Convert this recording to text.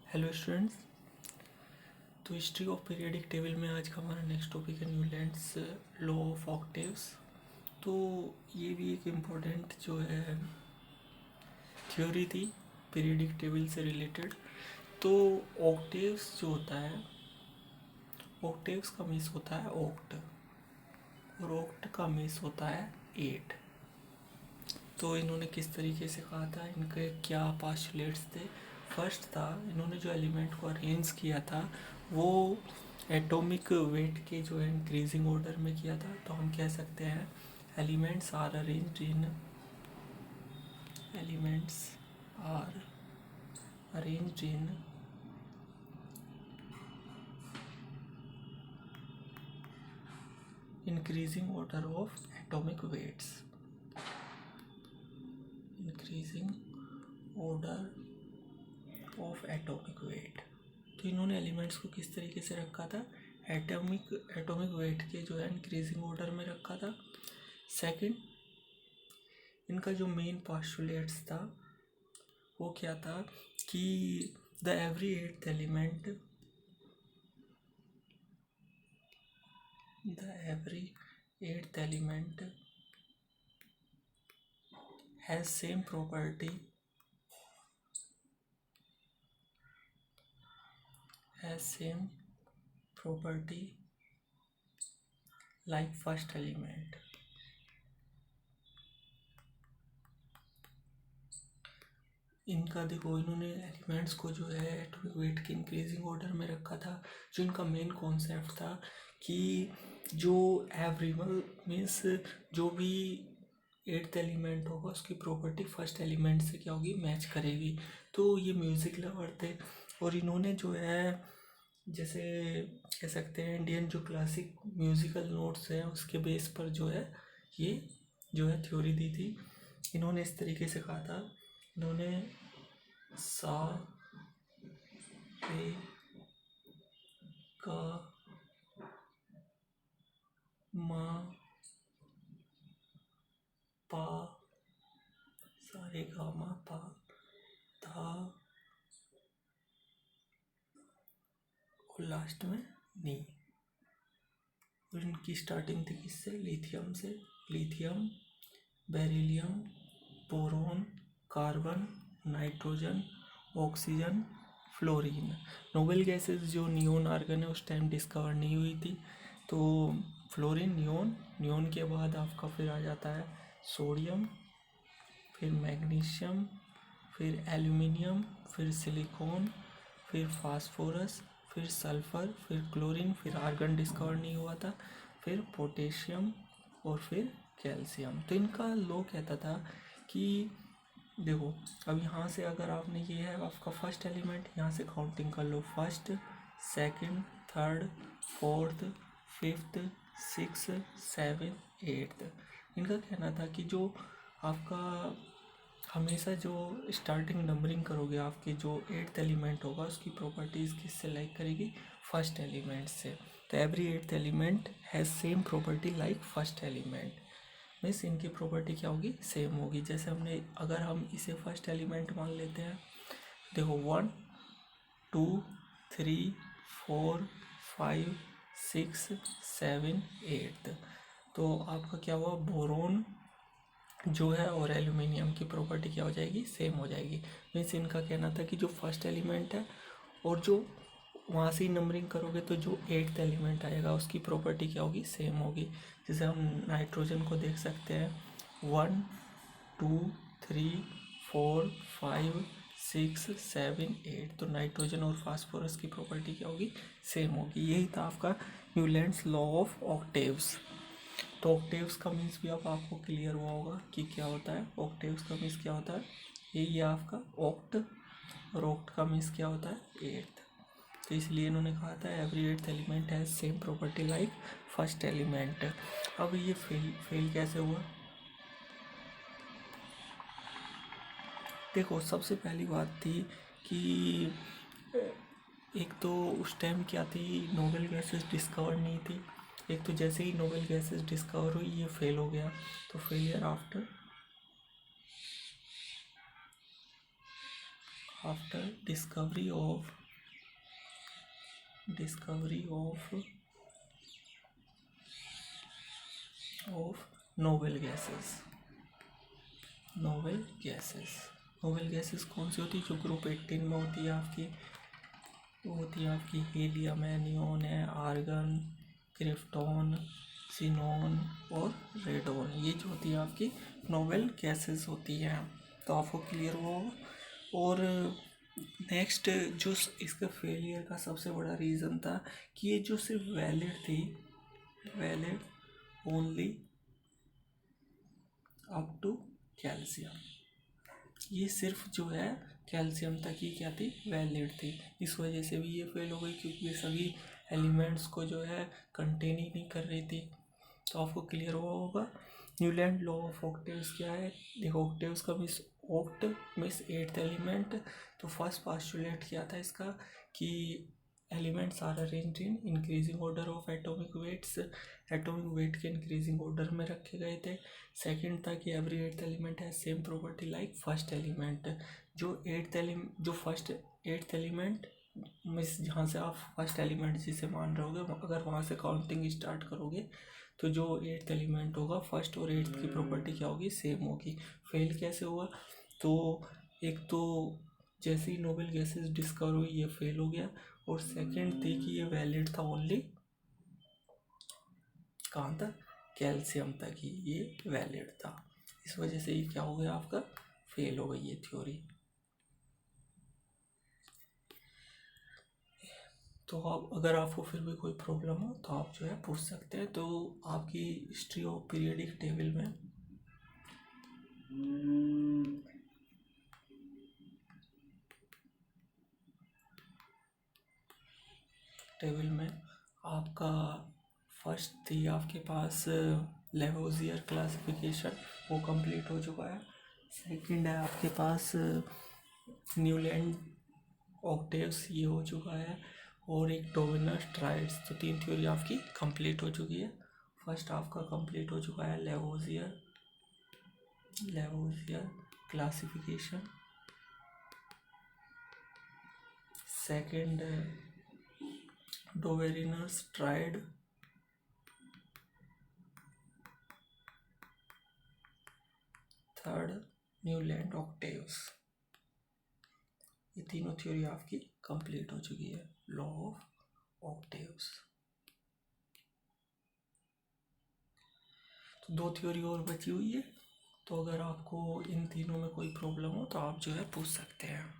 Hello students. तो history of periodic table में आज का हमारा नेक्स्ट टॉपिक है न्यूलैंड्स लॉ ऑफ ऑक्टेव्स। तो ये भी एक इम्पोर्टेंट जो है थ्योरी थी पीरियडिक टेबल से रिलेटेड। तो ऑक्टेव्स जो होता है, ऑक्टेव्स का मीन्स होता है ऑक्ट, और ऑक्ट का मीन्स होता है 8। तो इन्होंने किस तरीके से कहा था, इनके क्या पास्टुलेट्स थे। फर्स्ट था, इन्होंने जो एलिमेंट को अरेंज किया था वो एटॉमिक वेट के जो है इंक्रीजिंग ऑर्डर में किया था। तो हम कह सकते हैं elements are arranged in increasing order of atomic weights, increasing order of atomic weight. तो इन्होंने एलिमेंट्स को किस तरीके से रखा था, एटॉमिक वेट के जो है इंक्रीजिंग ऑर्डर में रखा था। सेकंड, इनका जो मेन पास्टुलेट्स था वो क्या था कि the every eighth element has same property like first element। इनका देखो, इन्होंने एलिमेंट्स को जो है एटॉमिक वेट के इंक्रीजिंग ऑर्डर में रखा था। जो इनका मेन कॉन्सेप्ट था कि जो एवरीवन मीन्स जो भी एट्थ एलिमेंट होगा उसकी प्रॉपर्टी फर्स्ट एलिमेंट से क्या होगी, मैच करेगी। तो ये म्यूज़िक लवर थे, और इन्होंने जो है जैसे कह सकते हैं इंडियन जो क्लासिक म्यूज़िकल नोट्स हैं उसके बेस पर जो है ये जो है थ्योरी दी थी। इन्होंने इस तरीके से कहा था, इन्होंने सा रे गा मा पा, सा रे गा मा पा धा, और लास्ट में नी। और इनकी स्टार्टिंग थी किससे, लिथियम से। Lithium, beryllium, boron, carbon, nitrogen, oxygen, fluorine. Noble gases जो नियोन आर्गन है उस टाइम डिस्कवर नहीं हुई थी। तो फ्लोरीन, नियोन के बाद आपका फिर आ जाता है सोडियम, फिर मैग्नीशियम, फिर एल्यूमिनियम, फिर सिलिकॉन, फिर फास्फोरस, फिर सल्फर, फिर क्लोरीन, फिर आर्गन डिस्कवर नहीं हुआ था, फिर पोटेशियम और फिर कैल्शियम। तो इनका लॉ कहता था कि देखो, अब यहाँ से अगर आपने ये है आपका फर्स्ट एलिमेंट, यहाँ से काउंटिंग कर लो, first, second, third, fourth, fifth, six, seven, eighth. इनका कहना था कि जो आपका हमेशा जो स्टार्टिंग नंबरिंग करोगे, आपके जो एट्थ एलिमेंट होगा उसकी प्रॉपर्टीज़ किससे लाइक करेगी, फर्स्ट एलिमेंट से। तो every eighth element has same property like first element, means इनकी प्रॉपर्टी क्या होगी, सेम होगी। जैसे हमने अगर हम इसे फर्स्ट एलिमेंट मान लेते हैं, देखो 1 2 3 4 5 6 7 8। तो आपका क्या हुआ, बोरोन जो है और एल्यूमिनियम की प्रॉपर्टी क्या हो जाएगी, सेम हो जाएगी। मीन्स इनका कहना था कि जो फर्स्ट एलिमेंट है और जो वहाँ से ही नंबरिंग करोगे तो जो एट्थ एलिमेंट आएगा उसकी प्रॉपर्टी क्या होगी, सेम होगी। जैसे हम नाइट्रोजन को देख सकते हैं, 1 2 3 4 5 6 7 8। तो नाइट्रोजन और फास्फोरस की प्रॉपर्टी क्या होगी, सेम होगी। यही था आपका न्यूलैंड्स लॉ ऑफ ऑक्टेव्स। तो ऑक्टेव्स का मीन्स भी अब आपको क्लियर हुआ होगा कि क्या होता है। ऑक्टेव्स का मीन्स क्या होता है, यही है आपका ऑक्ट, और ऑक्ट का मीन्स क्या होता है, एट्थ। तो इसलिए इन्होंने कहा था every eighth element has same property like first element. अब ये फेल कैसे हुआ, देखो सबसे पहली बात थी कि एक तो उस टाइम क्या थी, नोबेल गैसेस डिस्कवर नहीं थी। एक तो जैसे ही नोबेल गैसेस डिस्कवर हुई ये फेल हो गया। तो failure after discovery of noble gases कौन सी होती है? जो ग्रुप 18 में होती है आपकी, वो होती है आपकी हीलियम है, नियोन है, आर्गन, क्रिप्टॉन, सिनॉन और रेडॉन। ये जो होती है आपकी नोबल गैसेस होती हैं। तो आपको क्लियर हुआ होगा। और नेक्स्ट जो इसका फेलियर का सबसे बड़ा रीज़न था कि ये जो सिर्फ valid only up to calcium. ये सिर्फ जो है कैल्शियम तक ही क्या थी? वैलिड थी। इस वजह से भी ये फेल हो गई, क्योंकि ये सभी एलिमेंट्स को जो है कंटेन ही नहीं कर रही थी। तो आपको क्लियर हुआ होगा। न्यूलैंड लॉ ऑफ ऑक्टेव्स क्या है? देखो, ऑक्टेव्स का ऑक्ट मीन्स 8th एलिमेंट। तो फर्स्ट पास्टुलेट क्या था इसका कि elements are arranged in increasing order of atomic weights. Atomic weight के इंक्रीजिंग ऑर्डर में रखे गए थे। सेकंड था कि एवरी 8th एलिमेंट है same property like first element. जो फर्स्ट 8th एलिमेंट मीन्स जहाँ से आप फर्स्ट एलिमेंट जिसे मान रहे होगे, अगर वहाँ से काउंटिंग स्टार्ट करोगे तो जो 8th एलिमेंट होगा फर्स्ट और 8th की प्रॉपर्टी क्या होगी? सेम होगी। फेल कैसे हुआ? तो एक तो जैसे ही नोबल गैसेस डिस्कवर हुई ये फेल हो गया, और सेकंड थी कि ये वैलिड था ओनली कहाँ तक? कैल्शियम तक ही ये वैलिड था। इस वजह से ये क्या हो गया आपका? फेल हो गई ये थ्योरी। तो आप अगर आपको फिर भी कोई प्रॉब्लम हो तो आप जो है पूछ सकते हैं। तो आपकी हिस्ट्री ऑफ पीरियडिक टेबल में आपका फर्स्ट थी आपके पास लेवोजियर क्लासिफिकेशन, वो कंप्लीट हो चुका है। सेकंड है आपके पास न्यूलैंड ऑक्टेव्स, ये हो चुका है। और एक डोमिनस ट्राइड्स। तो 3 थ्योरी आपकी कंप्लीट हो चुकी है। फर्स्ट आपका कंप्लीट हो चुका है Lavoisier classification. Second Dobereiner triad. Third Newland octaves. ये तीनों थ्योरी आपकी कंप्लीट हो चुकी है लॉ ऑफ ऑक्टेव्स। तो 2 थ्योरी और बची हुई है। तो अगर आपको इन तीनों में कोई प्रॉब्लम हो तो आप जो है पूछ सकते हैं।